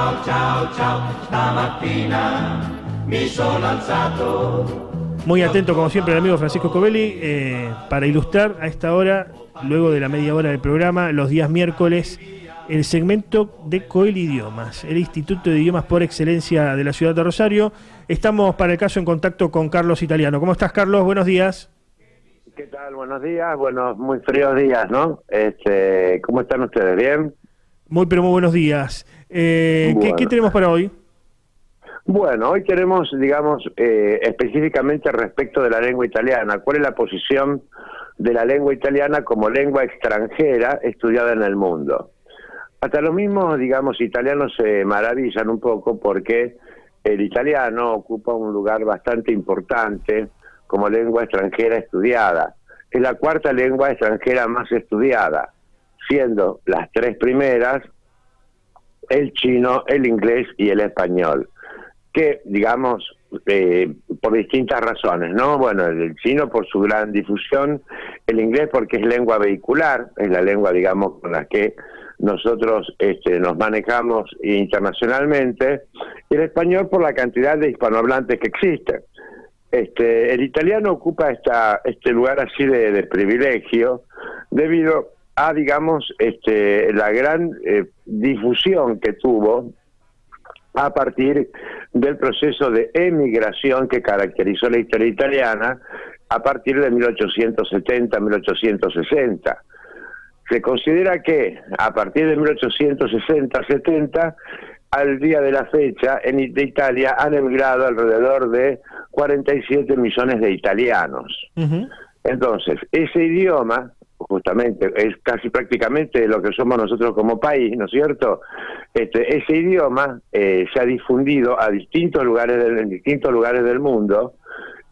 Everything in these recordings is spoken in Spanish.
ciao, ciao, ciao, stamattina mi sono alzato. Muy atento, como siempre, el amigo Francisco Covelli, para ilustrar a esta hora, luego de la media hora del programa, los días miércoles, el segmento de Coel Idiomas, el Instituto de Idiomas por excelencia de la ciudad de Rosario. Estamos, para el caso, en contacto con Carlos Italiano. ¿Cómo estás, Carlos? Buenos días. ¿Qué tal? Buenos días. Bueno, muy fríos días, ¿no? ¿Cómo están ustedes? ¿Bien? Muy, pero muy buenos días. Bueno. ¿Qué tenemos para hoy? Bueno, hoy tenemos, digamos, específicamente respecto de la lengua italiana. ¿Cuál es la posición de la lengua italiana como lengua extranjera estudiada en el mundo? Hasta los mismos, digamos, italianos se maravillan un poco porque el italiano ocupa un lugar bastante importante como lengua extranjera estudiada. Es la cuarta lengua extranjera más estudiada, siendo las tres primeras el chino, el inglés y el español, que, digamos, por distintas razones, ¿no? Bueno, el chino por su gran difusión, el inglés porque es lengua vehicular, es la lengua, digamos, con la que nosotros nos manejamos internacionalmente, y el español por la cantidad de hispanohablantes que existen. El italiano ocupa este lugar así de privilegio debido a, digamos, la gran difusión que tuvo a partir del proceso de emigración que caracterizó la historia italiana a partir de 1870-1860. Se considera que a partir de 1860-70, al día de la fecha, de Italia han emigrado alrededor de 47 millones de italianos. Uh-huh. Entonces, ese idioma, justamente, es casi prácticamente lo que somos nosotros como país, ¿no es cierto? Ese idioma se ha difundido a distintos lugares en distintos lugares del mundo,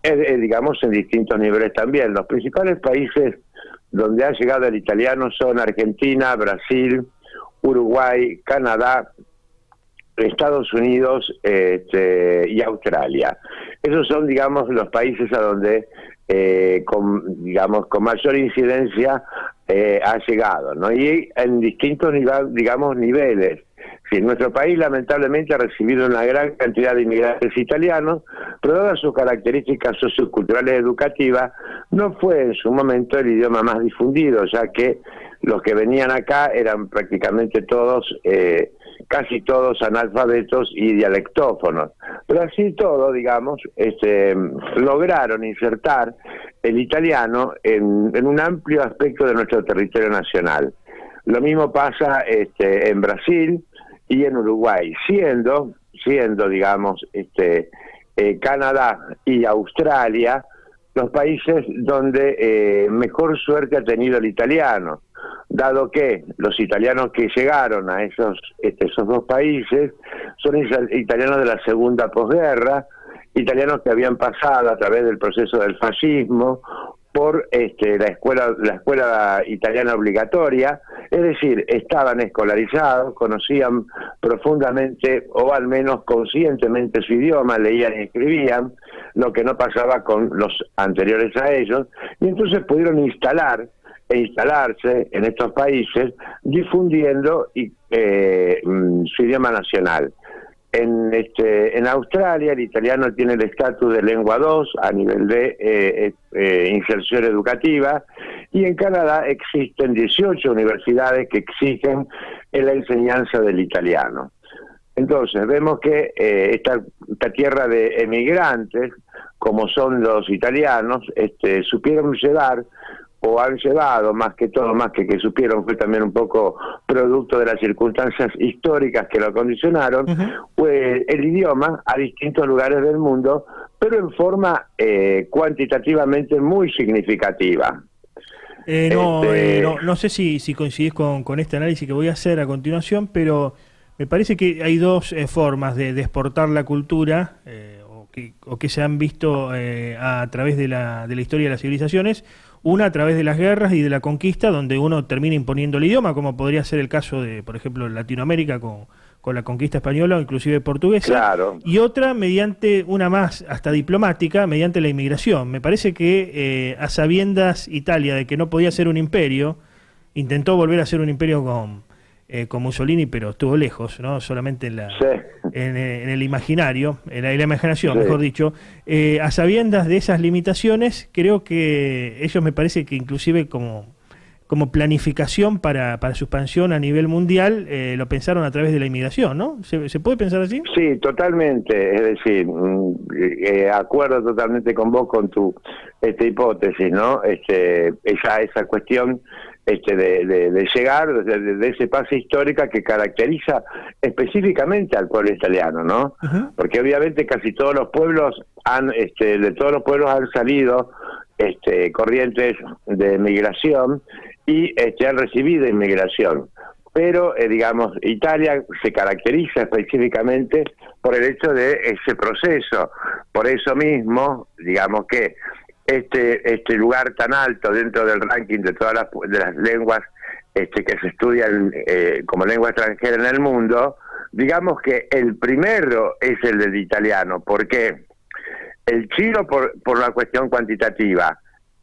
digamos, en distintos niveles también. Los principales países donde ha llegado el italiano son Argentina, Brasil, Uruguay, Canadá, Estados Unidos y Australia. Esos son, digamos, los países a donde con mayor incidencia ha llegado, ¿no? Y en distintos, digamos, niveles. Sí, nuestro país lamentablemente ha recibido una gran cantidad de inmigrantes italianos, pero dadas sus características socioculturales y educativas, no fue en su momento el idioma más difundido, ya que los que venían acá eran prácticamente todos, casi todos analfabetos y dialectófonos. Pero así todo, digamos, lograron insertar el italiano en un amplio aspecto de nuestro territorio nacional. Lo mismo pasa en Brasil y en Uruguay, siendo digamos, Canadá y Australia los países donde mejor suerte ha tenido el italiano, dado que los italianos que llegaron a esos dos países son italianos de la segunda posguerra, italianos que habían pasado a través del proceso del fascismo por la escuela italiana obligatoria, es decir, estaban escolarizados, conocían profundamente o al menos conscientemente su idioma, leían y escribían, lo que no pasaba con los anteriores a ellos, y entonces pudieron instalarse en estos países difundiendo su idioma nacional. En Australia el italiano tiene el estatus de lengua 2 a nivel de inserción educativa, y en Canadá existen 18 universidades que exigen la enseñanza del italiano. Entonces vemos que esta tierra de emigrantes, como son los italianos, supieron llevar o han llevado, más que supieron, fue también un poco producto de las circunstancias históricas que lo acondicionaron, uh-huh, pues el idioma a distintos lugares del mundo, pero en forma cuantitativamente muy significativa. No sé si coincidís con este análisis que voy a hacer a continuación, pero me parece que hay dos formas de exportar la cultura, o que se han visto a través de la historia de las civilizaciones. Una a través de las guerras y de la conquista, donde uno termina imponiendo el idioma, como podría ser el caso de, por ejemplo, Latinoamérica con la conquista española o inclusive portuguesa. Claro. Y otra mediante, una más hasta diplomática, mediante la inmigración. Me parece que a sabiendas Italia de que no podía ser un imperio, intentó volver a ser un imperio con Mussolini, pero estuvo lejos, ¿no? Solamente en Sí. en el imaginario, en la imaginación, Sí. mejor dicho. A sabiendas de esas limitaciones, creo que ellos me parece que inclusive como planificación para su expansión a nivel mundial, lo pensaron a través de la inmigración, ¿no? ¿Se puede pensar así? Sí, totalmente. Es decir, acuerdo totalmente con vos con tu hipótesis, ¿no? Esa cuestión de llegar de ese pase histórica que caracteriza específicamente al pueblo italiano, ¿no? Uh-huh. Porque obviamente casi todos los pueblos de todos los pueblos han salido corrientes de migración y han recibido inmigración. Pero, digamos, Italia se caracteriza específicamente por el hecho de ese proceso. Por eso mismo, digamos que este lugar tan alto dentro del ranking de todas las lenguas que se estudian como lengua extranjera en el mundo, digamos que el primero es el del italiano. ¿Por qué? El chino por la cuestión cuantitativa.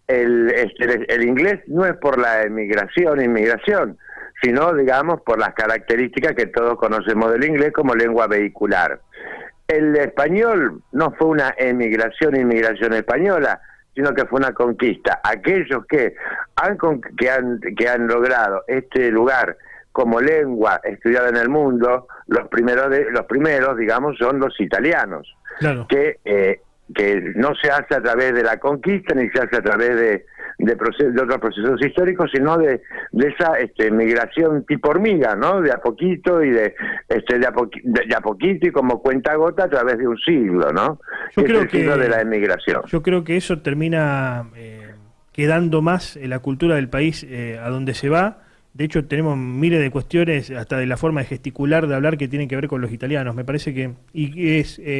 El inglés no es por la inmigración, sino, digamos, por las características que todos conocemos del inglés como lengua vehicular. El español no fue una inmigración española, sino que fue una conquista. Aquellos que han logrado este lugar como lengua estudiada en el mundo, los primeros, digamos, son los italianos. Claro. Que no se hace a través de la conquista ni se hace a través de otros procesos históricos, sino de esa migración tipo hormiga, ¿no? De a poquito y de a poquito y como cuentagota a través de un siglo, ¿no? Yo creo el siglo de la emigración. Yo creo que eso termina quedando más en la cultura del país a donde se va. De hecho, tenemos miles de cuestiones, hasta de la forma de gesticular, de hablar, que tienen que ver con los italianos. Me parece que,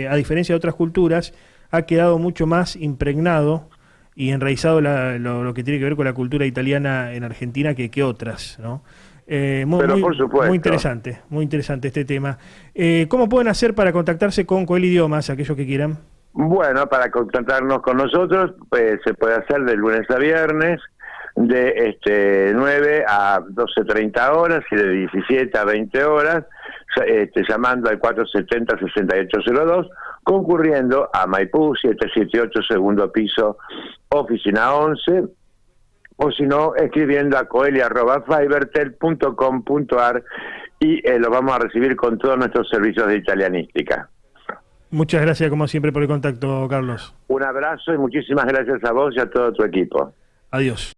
a diferencia de otras culturas, ha quedado mucho más impregnado y enraizado lo que tiene que ver con la cultura italiana en Argentina que otras, ¿no? Pero por supuesto. Muy interesante este tema. ¿Cómo pueden hacer para contactarse con Coel Idiomas, aquellos que quieran? Bueno, para contactarnos con nosotros, pues, se puede hacer de lunes a viernes, de 9 a 12:30 horas y de 17 a 20 horas, llamando al 470-6802, concurriendo a Maipú 778, segundo piso, oficina 11, o si no, escribiendo a coeli@fibertel.com.ar y lo vamos a recibir con todos nuestros servicios de italianística. Muchas gracias, como siempre, por el contacto, Carlos. Un abrazo y muchísimas gracias a vos y a todo tu equipo. Adiós.